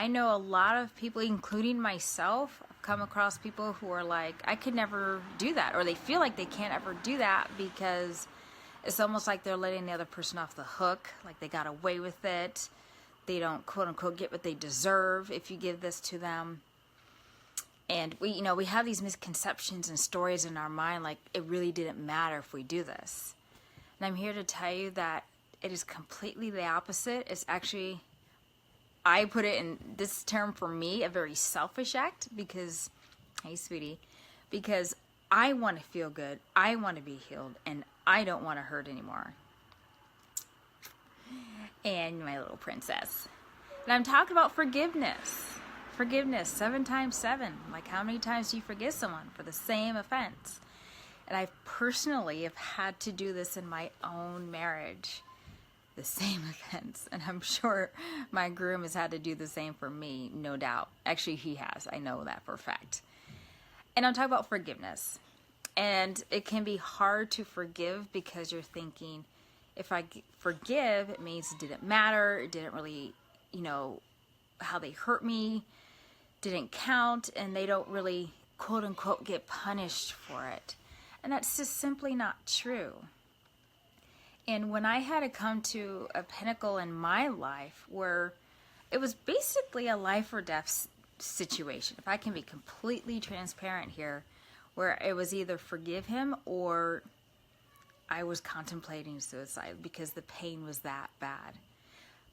I know a lot of people, including myself, have come across people who are like, I could never do that, or they feel like they can't ever do that because it's almost like they're letting the other person off the hook, like they got away with it. They don't, quote unquote, get what they deserve if you give this to them. And we have these misconceptions and stories in our mind, like it really didn't matter if we do this. And I'm here to tell you that it is completely the opposite. It's actually, I put it in this term for me, a very selfish act because, hey sweetie, because I want to feel good, I want to be healed, and I don't want to hurt anymore. And my little princess. And I'm talking about forgiveness. Forgiveness, 7 times 7. Like, how many times do you forgive someone for the same offense? And I personally have had to do this in my own marriage. The same offense. And I'm sure my groom has had to do the same for me, no doubt. Actually, he has. I know that for a fact. And I'm talking about forgiveness. And it can be hard to forgive because you're thinking, if I forgive, it means it didn't matter. It didn't really, how they hurt me didn't count, and they don't really, quote unquote, get punished for it. And that's just simply not true. And when I had to come to a pinnacle in my life where it was basically a life or death situation, if I can be completely transparent here, where it was either forgive him or I was contemplating suicide because the pain was that bad.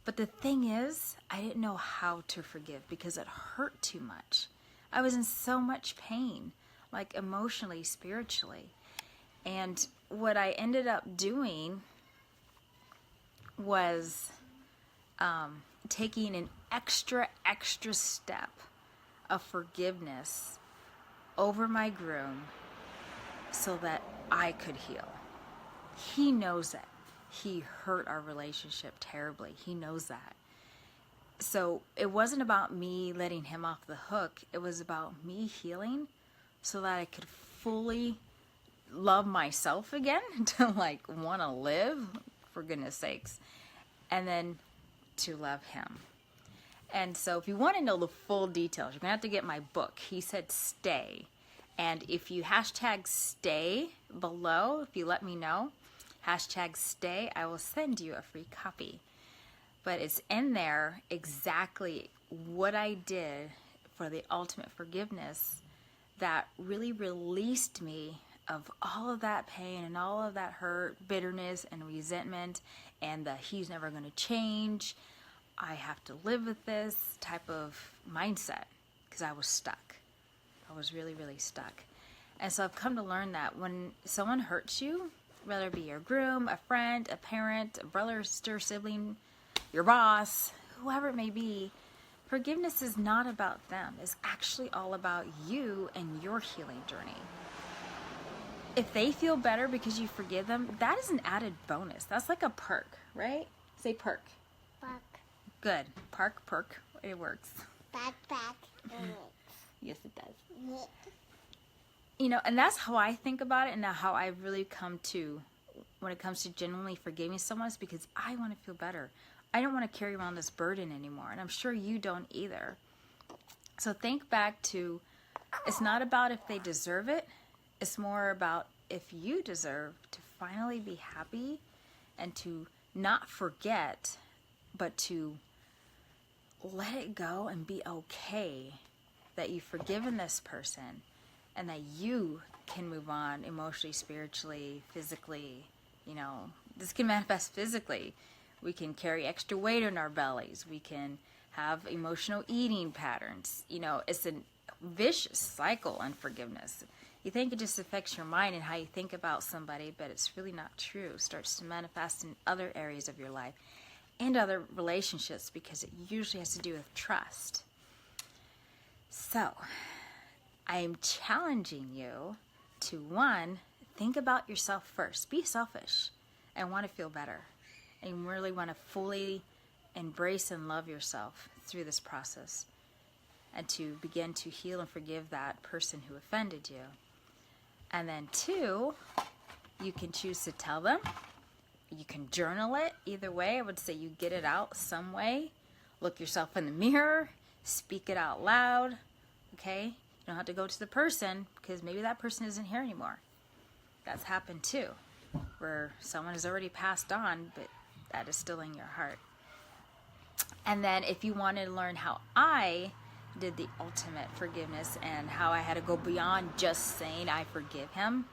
But the thing is, I didn't know how to forgive because it hurt too much. I was in so much pain, like emotionally, spiritually. And what I ended up doing was taking an extra step of forgiveness over my groom so that I could heal. He knows it. He hurt our relationship terribly. He knows that. So it wasn't about me letting him off the hook. It was about me healing so that I could fully love myself again, to want to live, for goodness sakes, and then to love him. And so if you want to know the full details, you're going to have to get my book. He said stay. And if you hashtag stay below, if you let me know, hashtag stay, I will send you a free copy. But it's in there exactly what I did for the ultimate forgiveness that really released me of all of that pain and all of that hurt, bitterness, and resentment, and the he's never going to change, I have to live with this type of mindset, because I was stuck. I was really, really stuck. And so I've come to learn that when someone hurts you, whether it be your groom, a friend, a parent, a brother, sister, sibling, your boss, whoever it may be, forgiveness is not about them. It's actually all about you and your healing journey. If they feel better because you forgive them, that is an added bonus. That's like a perk, right? Say perk. Back. Good. Perk. It works. Back. Yes, it does. And that's how I think about it, and how I've really come to, when it comes to genuinely forgiving someone, is because I want to feel better. I don't want to carry around this burden anymore, and I'm sure you don't either. So think back to, it's not about if they deserve it, it's more about if you deserve to finally be happy and to not forget, but to let it go and be okay that you've forgiven this person, and that you can move on emotionally, spiritually, physically. This can manifest physically. We can carry extra weight in our bellies. We can have emotional eating patterns. It's a vicious cycle, unforgiveness. You think it just affects your mind and how you think about somebody, but it's really not true. It starts to manifest in other areas of your life and other relationships, because it usually has to do with trust. So, I am challenging you to, 1, think about yourself first. Be selfish and want to feel better. And really want to fully embrace and love yourself through this process. And to begin to heal and forgive that person who offended you. And then 2, you can choose to tell them. You can journal it. Either way, I would say you get it out some way. Look yourself in the mirror. speak it out loud, okay? You don't have to go to the person because maybe that person isn't here anymore. That's happened too, where someone has already passed on, but that is still in your heart. And then if you want to learn how I did the ultimate forgiveness and how I had to go beyond just saying I forgive him,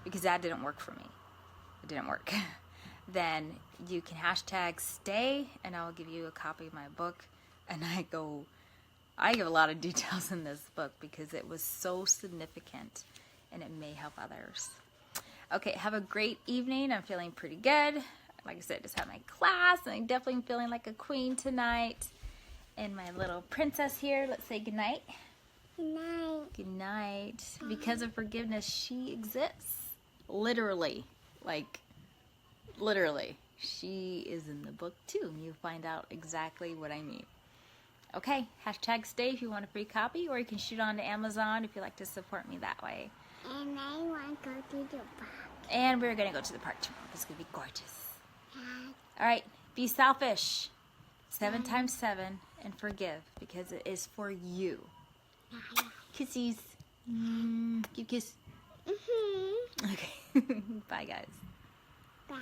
because that didn't work for me. It didn't work. Then you can hashtag stay and I'll give you a copy of my book. And I give a lot of details in this book because it was so significant and it may help others. Okay, have a great evening. I'm feeling pretty good. Like I said, just had my class and I'm definitely feeling like a queen tonight. And my little princess here, let's say goodnight. Good night. Good night. Because of forgiveness, she exists. Literally. Like, literally. She is in the book too. And you'll find out exactly what I mean. Okay, hashtag stay if you want a free copy, or you can shoot on to Amazon if you like to support me that way. And I want to go to the park. And we're going to go to the park tomorrow. It's going to be gorgeous. Yeah. All right, be selfish. 7 times 7 and forgive because it is for you. Kissies. You kiss. Mm-hmm. Okay. Bye, guys. Bye.